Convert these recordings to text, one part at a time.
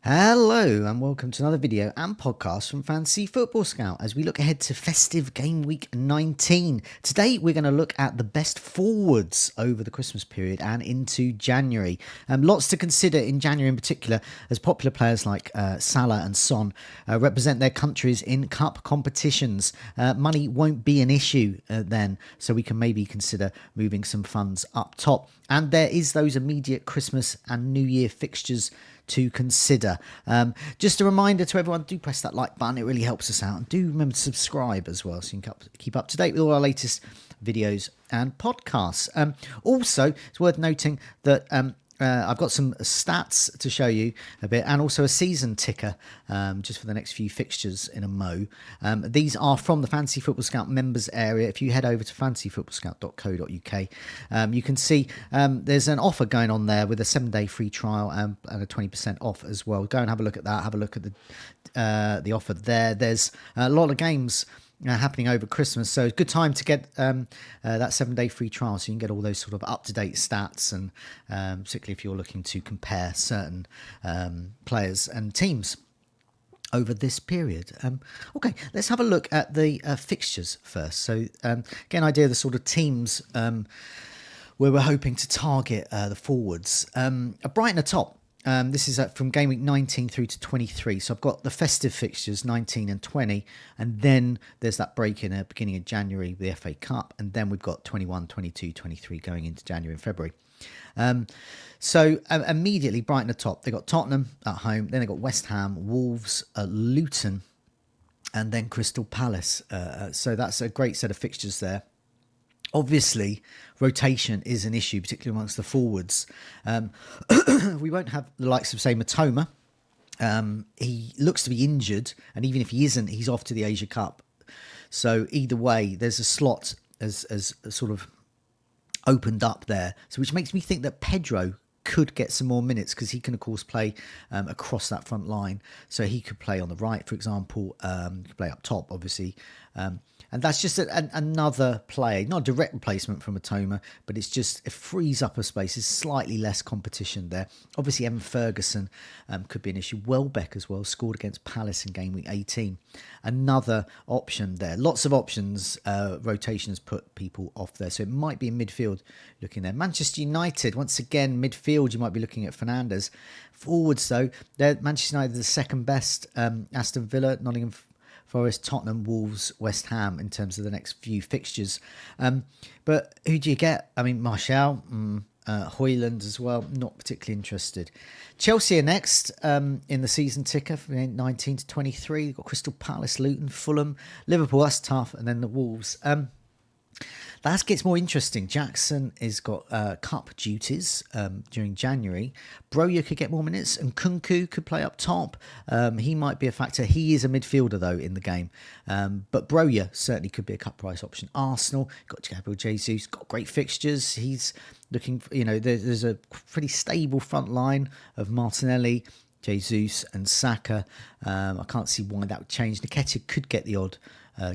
Hello and welcome to another video and podcast from Fantasy Football Scout as we look ahead to festive game week 19. Today we're going to look at the best forwards over the Christmas period and into January. Lots to consider in January in particular as popular players like Salah and Son represent their countries in cup competitions. Money won't be an issue then, so we can maybe consider moving some funds up top. And there is those immediate Christmas and New Year fixtures to consider. Just a reminder to everyone, do press that like button, it really helps us out, and do remember to subscribe as well so you can keep up to date with all our latest videos and podcasts. Also, it's worth noting that I've got some stats to show you a bit and also a season ticker just for the next few fixtures in a mo. These are from the Fantasy Football Scout members area. If you head over to fantasyfootballscout.co.uk, you can see there's an offer going on there with a 7-day free trial and a 20% off as well. Go and have a look at that. Have a look at the offer there. There's a lot of games happening over Christmas, so it's a good time to get that 7-day free trial so you can get all those sort of up-to-date stats, and particularly if you're looking to compare certain players and teams over this period. Okay, let's have a look at the fixtures first. So get an idea of the sort of teams where we're hoping to target the forwards. A Brighton atop. This is from game week 19 through to 23. So I've got the festive fixtures 19 and 20, and then there's that break in the beginning of January with the FA Cup, and then we've got 21, 22, 23 going into January and February. So immediately Brighton atop. They got Tottenham at home, then they got West Ham, Wolves, Luton, and then Crystal Palace. So that's a great set of fixtures there. Obviously, rotation is an issue, particularly amongst the forwards. We won't have the likes of, say, Matoma. He looks to be injured, and even if he isn't, he's off to the Asia Cup. So either way, there's a slot as sort of opened up there. So which makes me think that Pedro could get some more minutes because he can, of course, play across that front line. So he could play on the right, for example. He could play up top, obviously. And that's just another play, not a direct replacement from Matoma, but it frees up a space. There's slightly less competition there. Obviously, Evan Ferguson could be an issue. Welbeck as well scored against Palace in game week 18. Another option there. Lots of options. Rotation has put people off there. So it might be in midfield looking there. Manchester United, once again, midfield, you might be looking at Fernandes. Forwards, though, Manchester United are the second best. Aston Villa, Nottingham Forest, Tottenham, Wolves, West Ham in terms of the next few fixtures. But who do you get? I mean, Martial, Haaland as well, not particularly interested. Chelsea are next in the season ticker from 19 to 23. You've got Crystal Palace, Luton, Fulham, Liverpool, that's tough, and then the Wolves. That gets more interesting. Jackson has got cup duties during January. Broja could get more minutes, and Kunku could play up top. He might be a factor. He is a midfielder, though, in the game. But Broja certainly could be a cut price option. Arsenal, got Gabriel Jesus, got great fixtures. He's looking for, there's a pretty stable front line of Martinelli, Jesus and Saka. I can't see why that would change. Nketiah could get the odd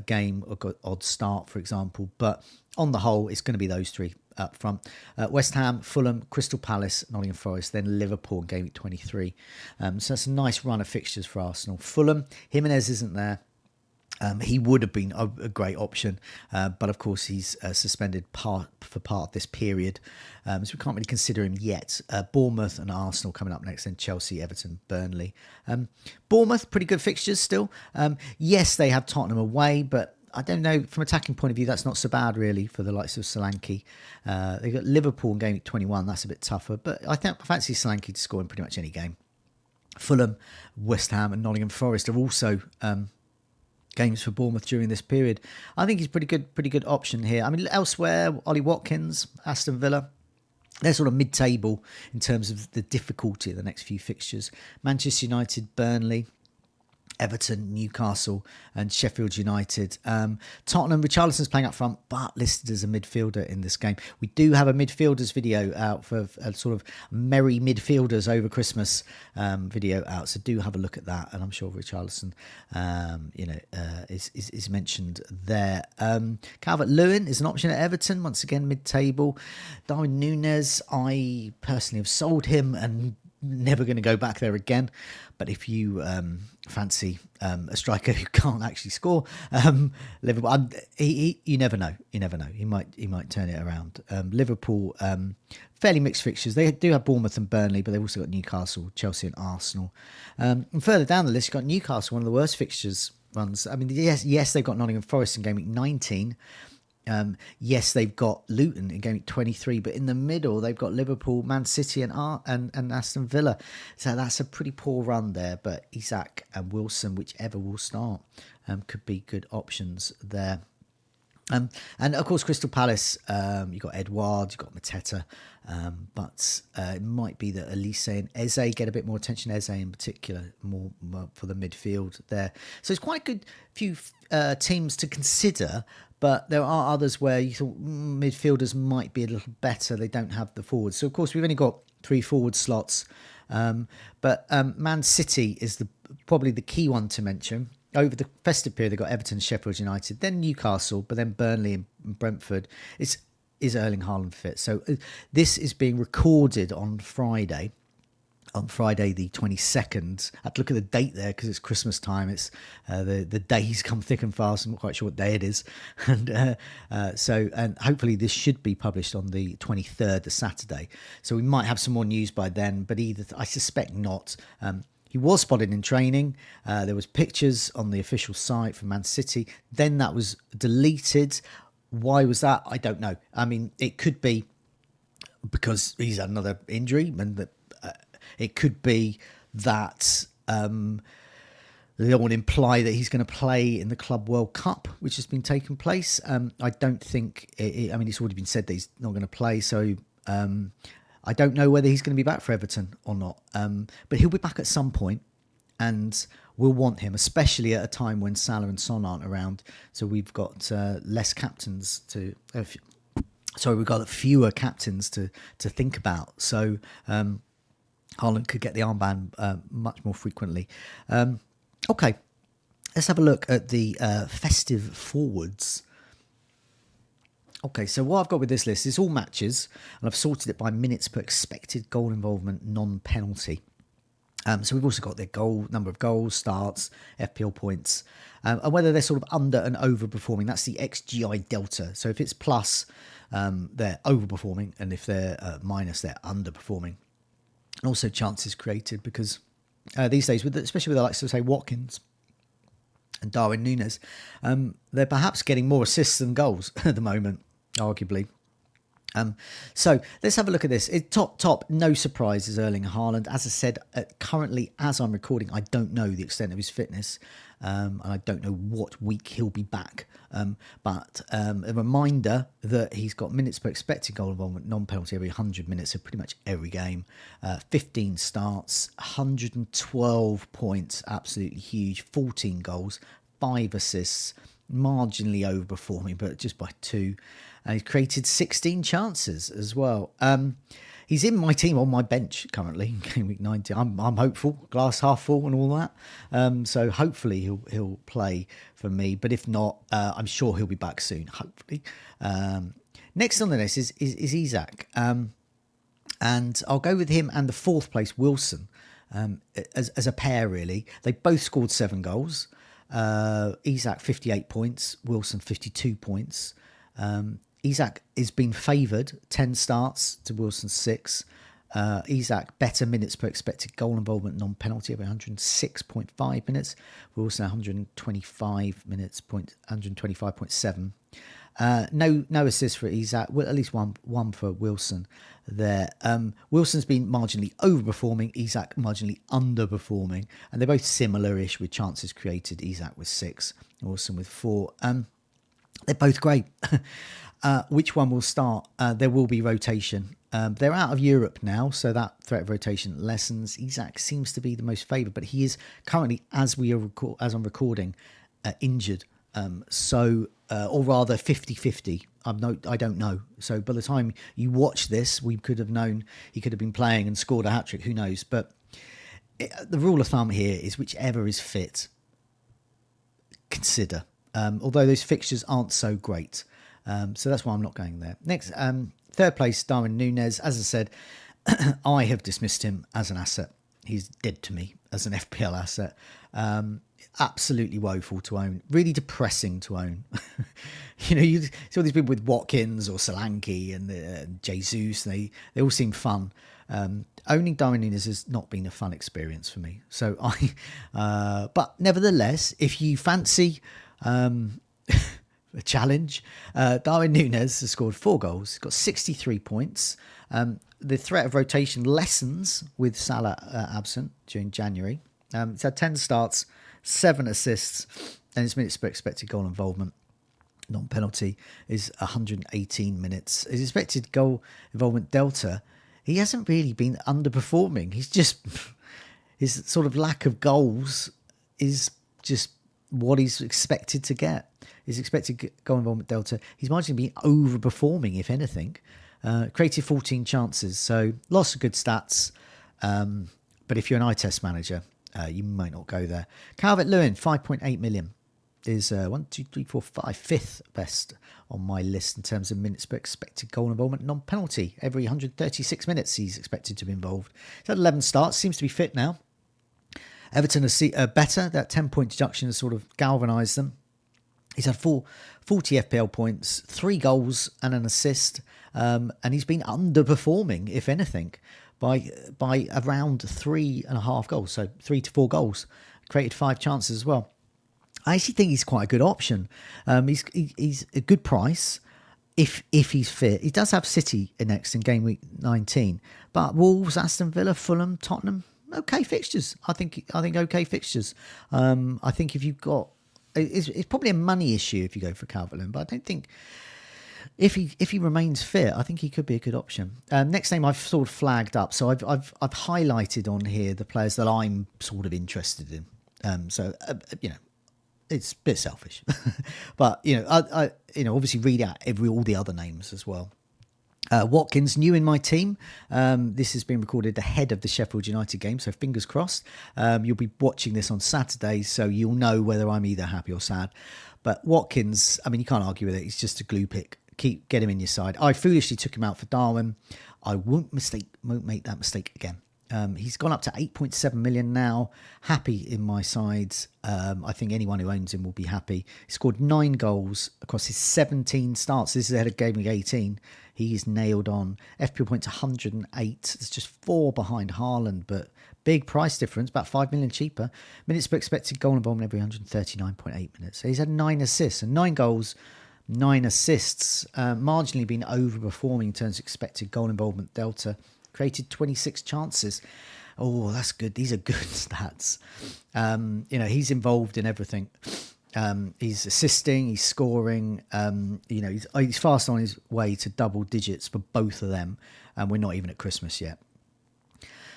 game or odd start, for example, but on the whole, it's going to be those three up front. West Ham, Fulham, Crystal Palace, Nottingham Forest, then Liverpool in game week 23. So that's a nice run of fixtures for Arsenal. Fulham, Jimenez isn't there. He would have been a great option, but of course he's suspended for part of this period, so we can't really consider him yet. Bournemouth and Arsenal coming up next, then Chelsea, Everton, Burnley. Bournemouth, pretty good fixtures still. Yes, they have Tottenham away, but I don't know, from attacking point of view, that's not so bad really for the likes of Solanke. They've got Liverpool in game week 21, that's a bit tougher, but I fancy Solanke to score in pretty much any game. Fulham, West Ham and Nottingham Forest are also games for Bournemouth during this period. I think he's pretty good option here. I mean, elsewhere, Ollie Watkins, Aston Villa, they're sort of mid-table in terms of the difficulty of the next few fixtures. Manchester United, Burnley, Everton, Newcastle and Sheffield United. Tottenham, Richarlison's playing up front, but listed as a midfielder in this game. We do have a midfielders video out for a sort of merry midfielders over Christmas video out, so do have a look at that, and I'm sure Richarlison is mentioned there. Calvert-Lewin is an option at Everton, once again mid-table. Darwin Núñez, I personally have sold him and never going to go back there again. But if you fancy a striker who can't actually score, Liverpool, you never know. You never know. He might turn it around. Liverpool, fairly mixed fixtures. They do have Bournemouth and Burnley, but they've also got Newcastle, Chelsea, and Arsenal. And further down the list, you've got Newcastle, one of the worst fixtures ones. I mean, yes, they've got Nottingham Forest in game week 19. Yes, they've got Luton in game week 23, but in the middle they've got Liverpool, Man City, and Aston Villa. So that's a pretty poor run there. But Isak and Wilson, whichever will start, could be good options there. And of course, Crystal Palace, you've got Edouard, you've got Mateta, but it might be that Elise and Eze get a bit more attention. Eze in particular, more for the midfield there. So it's quite a good few teams to consider. But there are others where you thought midfielders might be a little better. They don't have the forwards. So, of course, we've only got 3 forward slots. But Man City is probably the key one to mention. Over the festive period, they've got Everton, Sheffield United, then Newcastle, but then Burnley and Brentford. Is Erling Haaland fit? So this is being recorded on Friday. On Friday the 22nd. I have to look at the date there because it's Christmas time. It's the days come thick and fast. I'm not quite sure what day it is. And hopefully this should be published on the 23rd, the Saturday. So we might have some more news by then, but I suspect not. He was spotted in training. There was pictures on the official site for Man City. Then that was deleted. Why was that? I don't know. I mean, it could be because he's had another injury, and it could be that they don't want to imply that he's going to play in the Club World Cup, which has been taking place. I don't think. I mean, it's already been said that he's not going to play, so I don't know whether he's going to be back for Everton or not. But he'll be back at some point, and we'll want him, especially at a time when Salah and Son aren't around. So we've got less captains to. We've got fewer captains to think about. So. Haaland could get the armband much more frequently. Okay, let's have a look at the festive forwards. Okay, so what I've got with this list is all matches, and I've sorted it by minutes per expected goal involvement, non-penalty. So we've also got their number of goals, starts, FPL points, and whether they're sort of under and overperforming. That's the XGI delta. So if it's plus, they're overperforming, and if they're minus, they're underperforming. And also chances created, because these days, especially with the likes of, say, Watkins and Darwin Núñez, they're perhaps getting more assists than goals at the moment, arguably. So let's have a look at this. Top, no surprises, Erling Haaland. As I said, currently, as I'm recording, I don't know the extent of his fitness, and I don't know what week he'll be back. But a reminder that he's got minutes per expected goal involvement, non-penalty every 100 minutes, so pretty much every game. 15 starts, 112 points, absolutely huge. 14 goals, 5 assists, marginally overperforming, but just by 2. He's created 16 chances as well. He's in my team on my bench currently in game week 19. I'm hopeful, glass half full and all that. So hopefully he'll play for me. But if not, I'm sure he'll be back soon, hopefully. Next on the list is Isak. And I'll go with him and the 4th place Wilson as a pair, really. They both scored 7 goals. Isak 58 points, Wilson 52 points. Isak is being favoured, 10 starts to Wilson's 6. Isak better minutes per expected goal involvement, non-penalty over 106.5 minutes. Wilson 125 minutes, 125.7. No assist for Isak. Well, at least one for Wilson there. Wilson's been marginally overperforming, Isak marginally underperforming, and they're both similar-ish with chances created. Isak with 6, Wilson with 4. They're both great. Which one will start? There will be rotation. They're out of Europe now, so that threat of rotation lessens. Isak seems to be the most favoured, but he is currently, as I'm recording, injured. Or rather 50-50. I don't know. So by the time you watch this, we could have known he could have been playing and scored a hat-trick. Who knows? But the rule of thumb here is whichever is fit, consider. Although those fixtures aren't so great. So that's why I'm not going there. Next, 3rd place, Darwin Núñez. As I said, I have dismissed him as an asset. He's dead to me as an FPL asset. Absolutely woeful to own. Really depressing to own. You see all these people with Watkins or Solanke and Jesus. They all seem fun. Owning Darwin Núñez has not been a fun experience for me. So but nevertheless, if you fancy a challenge, Darwin Núñez has scored 4 goals. He's got 63 points. The threat of rotation lessens with Salah absent during January. He's had 10 starts, 7 assists, and his minutes per expected goal involvement, non-penalty, is 118 minutes. His expected goal involvement delta, he hasn't really been underperforming. He's just, his sort of lack of goals is just what he's expected to get. His expected goal involvement delta, he's marginally been overperforming, if anything. Created 14 chances, so lots of good stats. But if you're an eye test manager, you might not go there. Calvert-Lewin, 5.8 million, is 5th best on my list in terms of minutes per expected goal involvement, non-penalty. Every 136 minutes he's expected to be involved. He's had 11 starts, seems to be fit now. Everton are better. That 10-point deduction has sort of galvanised them. He's had 40 FPL points, 3 goals and an assist, and he's been underperforming, if anything, by around 3.5 goals, so 3 to 4 goals. Created 5 chances as well. I actually think he's quite a good option. He's a good price if he's fit. He does have City next in game week 19, but Wolves, Aston Villa, Fulham, Tottenham, okay fixtures. I think okay fixtures. I think if you've got, it's probably a money issue if you go for Calvert-Lewin, but I don't think if he remains fit, I think he could be a good option. Next name I've sort of flagged up, so I've highlighted on here the players that I'm sort of interested in. It's a bit selfish, but I obviously read out all the other names as well. Watkins, new in my team. This has been recorded ahead of the Sheffield United game, so fingers crossed. You'll be watching this on Saturday, so you'll know whether I'm either happy or sad. But Watkins, I mean, you can't argue with it. He's just a glue pick. Get him in your side. I foolishly took him out for Darwin. I won't make that mistake again. He's gone up to 8.7 million now. Happy in my sides. I think anyone who owns him will be happy. He scored 9 goals across his 17 starts. This is ahead of game week 18. He's nailed on. FPL points 108. It's just 4 behind Haaland, but big price difference, about 5 million cheaper. Minutes per expected goal involvement every 139.8 minutes. So he's had 9 assists and 9 goals, 9 assists. Marginally been overperforming in terms of expected goal involvement delta. Created 26 chances. Oh, that's good. These are good stats. He's involved in everything. He's assisting, he's scoring. He's fast on his way to double digits for both of them, and we're not even at Christmas yet.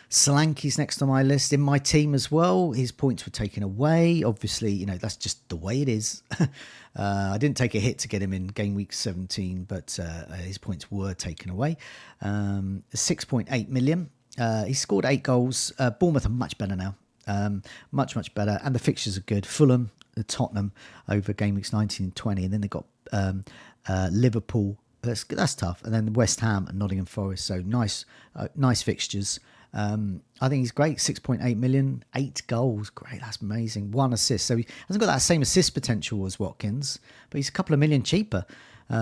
Solanke's next on my list. In my team as well, his points were taken away. Obviously, that's just the way it is. I didn't take a hit to get him in game week 17, but his points were taken away. 6.8 million. He scored 8 goals. Bournemouth are much better now. Much better. And the fixtures are good. Fulham, Tottenham over game weeks 19 and 20. And then they've got Liverpool. That's tough. And then West Ham and Nottingham Forest. So nice fixtures. I think he's great. 6.8 million, 8 goals. Great, that's amazing. 1 assist. So he hasn't got that same assist potential as Watkins, but he's a couple of million cheaper.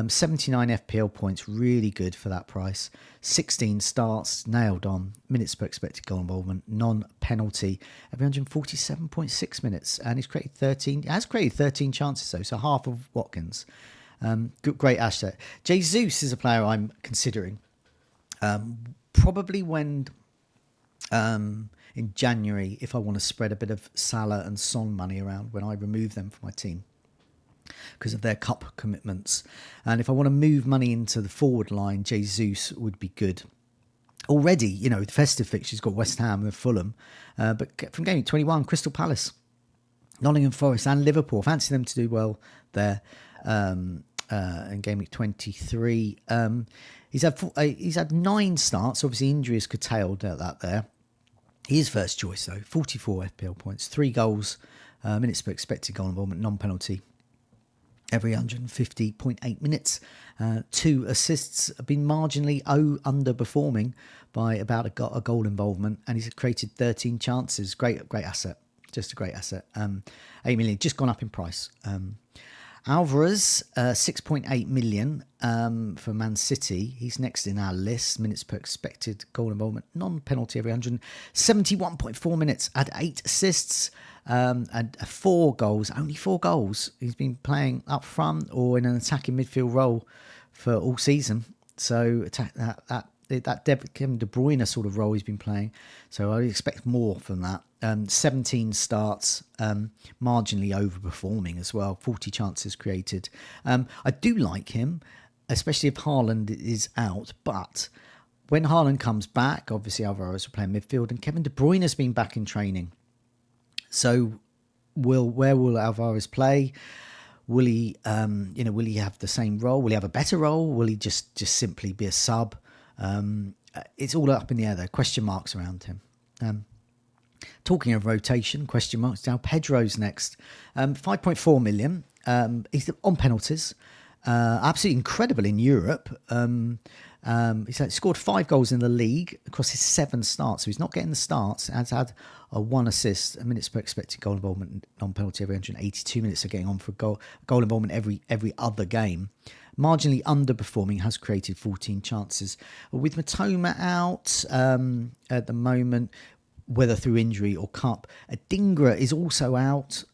79 FPL points, really good for that price. 16 starts, nailed on. Minutes per expected goal involvement, non-penalty, every 147.6 minutes. And he's created 13 chances though, so half of Watkins. Great asset. Jesus is a player I'm considering. Probably when in January, if I want to spread a bit of Salah and Son money around when I remove them from my team because of their cup commitments. And if I want to move money into the forward line, Jesus would be good. Already, the festive fixtures got West Ham and Fulham, but from game 21, Crystal Palace, Nottingham Forest and Liverpool. Fancy them to do well there in game week 23. He's had 9 starts. Obviously, injuries curtailed that there. He is first choice though. 44 FPL points, 3 goals, minutes per expected goal involvement, non-penalty. every 150.8 minutes. 2 assists, have been marginally underperforming by about a goal involvement, and he's created 13 chances. Great asset, just a great asset. 8 million, just gone up in price. Alvarez, 6.8 million for Man City. He's next in our list. Minutes per expected goal involvement, non-penalty every 171.4 minutes. Had 8 assists and 4 goals. Only 4 goals. He's been playing up front or in an attacking midfield role for all season. So that Kevin De Bruyne sort of role he's been playing. So I expect more from that. 17 starts, marginally overperforming as well. 40 chances created. I do like him, especially if Haaland is out. But when Haaland comes back, obviously Alvarez will play in midfield, and Kevin De Bruyne has been back in training. So where will Alvarez play? Will he, will he have the same role? Will he have a better role? Will he just simply be a sub? It's all up in the air there. Question marks around him. Talking of rotation, question marks. Now Pedro's next. 5.4 million. He's on penalties. Absolutely incredible in Europe. He's scored 5 goals in the league across his 7 starts. So he's not getting the starts. Has had a 1 assist, a minutes per expected goal involvement, non-penalty every 182 minutes. So getting on for goal involvement every other game. Marginally underperforming, has created 14 chances. With Matoma out at the moment, whether through injury or cup. Adingra is also out.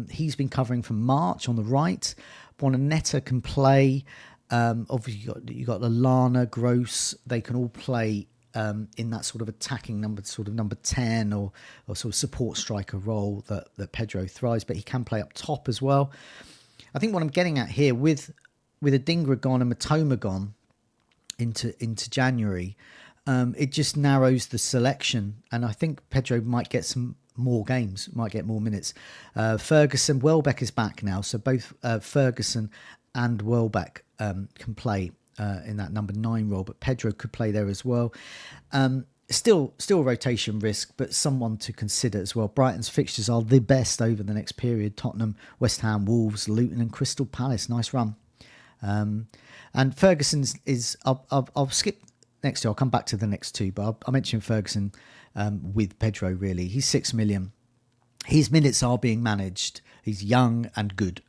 He's been covering from March on the right. Bonanetta can play. Obviously, you got Lallana, Gross. They can all play in that sort of attacking number 10 or sort of support striker role that Pedro thrives. But he can play up top as well. I think what I'm getting at here with Adingra gone and Matoma gone into January, it just narrows the selection, and I think Pedro might get some more games, might get more minutes. Ferguson, Welbeck is back now, so both Ferguson and Welbeck can play in that number 9 role, but Pedro could play there as well. Still a rotation risk, but someone to consider as well. Brighton's fixtures are the best over the next period: Tottenham, West Ham, Wolves, Luton and Crystal Palace. Nice run. And Ferguson's is, I'll skip next 2. I'll come back to the next 2, but I'll mention Ferguson with Pedro, really. He's 6 million. His minutes are being managed. He's young and good.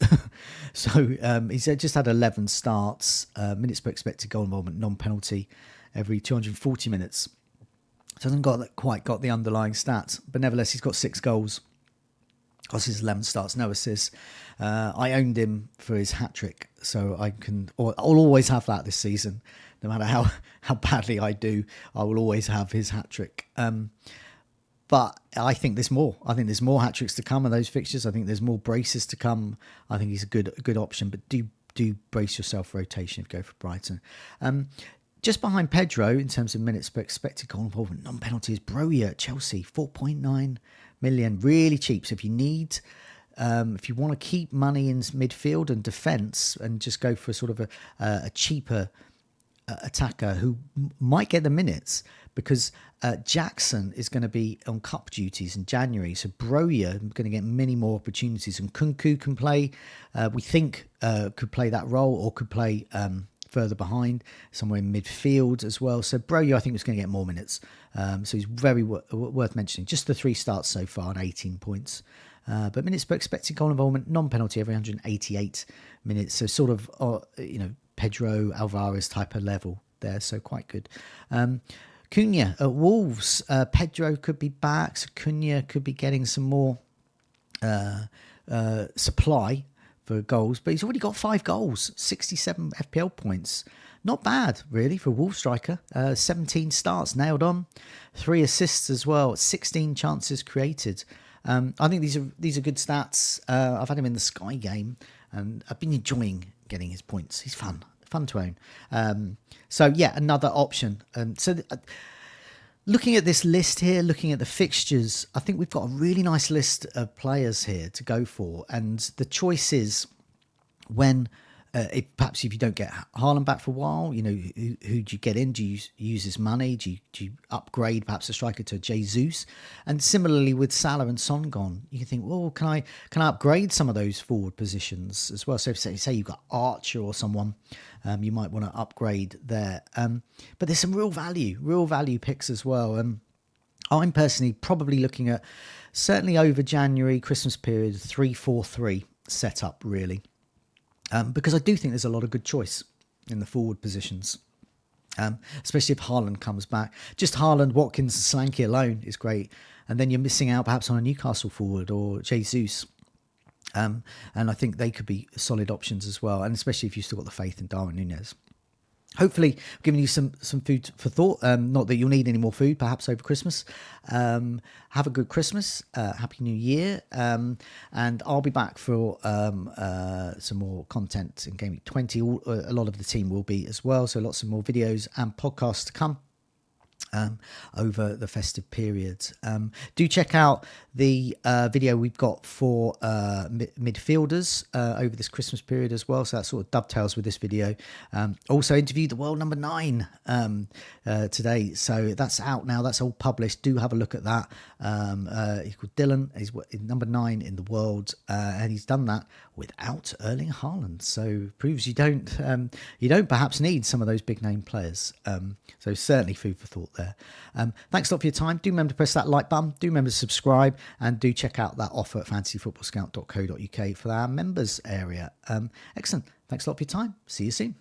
So he's just had 11 starts, minutes per expected goal involvement, non-penalty every 240 minutes. So hasn't quite got the underlying stats, but nevertheless, he's got 6 goals. Because his 11 starts, no assists. I owned him for his hat-trick, so I'll always have that this season. No matter how badly I do, I will always have his hat-trick. But I think there's more. I think there's more hat-tricks to come in those fixtures. I think there's more braces to come. I think he's a good option, but do brace yourself for rotation if you go for Brighton. Just behind Pedro, in terms of minutes per expected goal involvement, non-penalty, is Broja at Chelsea, 4.9 million, really cheap. So if you want to keep money in midfield and defence and just go for sort of a cheaper attacker who might get the minutes, because Jackson is going to be on cup duties in January, so Broja is going to get many more opportunities, and Kunku can play, we think could play that role, or could play further behind, somewhere in midfield as well. So Broja, I think, is going to get more minutes. So he's very worth mentioning. Just the 3 starts so far and 18 points. But minutes per expected goal involvement, non-penalty every 188 minutes. So sort of, Pedro Alvarez type of level there. So quite good. Cunha at Wolves. Pedro could be back. So Cunha could be getting some more supply for goals, but he's already got 5 goals, 67 FPL points. Not bad, really, for a Wolves striker. 17 starts, nailed on. 3 assists as well, 16 chances created. I think these are good stats. I've had him in the Sky game, and I've been enjoying getting his points. He's fun to own. So, yeah, another option. Looking at this list here, looking at the fixtures, I think we've got a really nice list of players here to go for. And the choice is when Perhaps if you don't get Haaland back for a while, who do you get in? Do you use his money? Do you upgrade perhaps a striker to Jesus? And similarly with Salah and Son gone, you can think, well, can I upgrade some of those forward positions as well? So say you've got Archer or someone, you might want to upgrade there. But there's some real value picks as well. I'm personally probably looking at, certainly over January, Christmas period, 3-4-3 setup really. Because I do think there's a lot of good choice in the forward positions, especially if Haaland comes back. Just Haaland, Watkins, and Solanke alone is great. And then you're missing out perhaps on a Newcastle forward or Jesus. And I think they could be solid options as well. And especially if you've still got the faith in Darwin Núñez. Hopefully, I've given you some food for thought. Not that you'll need any more food, perhaps over Christmas. Have a good Christmas, Happy New Year, and I'll be back for some more content in Gameweek 20. A lot of the team will be as well, so lots of more videos and podcasts to come over the festive period. Do check out the video we've got for midfielders over this Christmas period as well, so that sort of dovetails with this video. Also interviewed the world number 9 today, so that's out now, that's all published. Do have a look at that. He's called Dylan, he's number 9 in the world, and he's done that without Erling Haaland, so proves you don't perhaps need some of those big name players. So certainly food for thought there. Thanks a lot for your time. Do remember to press that like button, do remember to subscribe, and do check out that offer at fantasyfootballscout.co.uk for our members area. Excellent. Thanks a lot for your time. See you soon.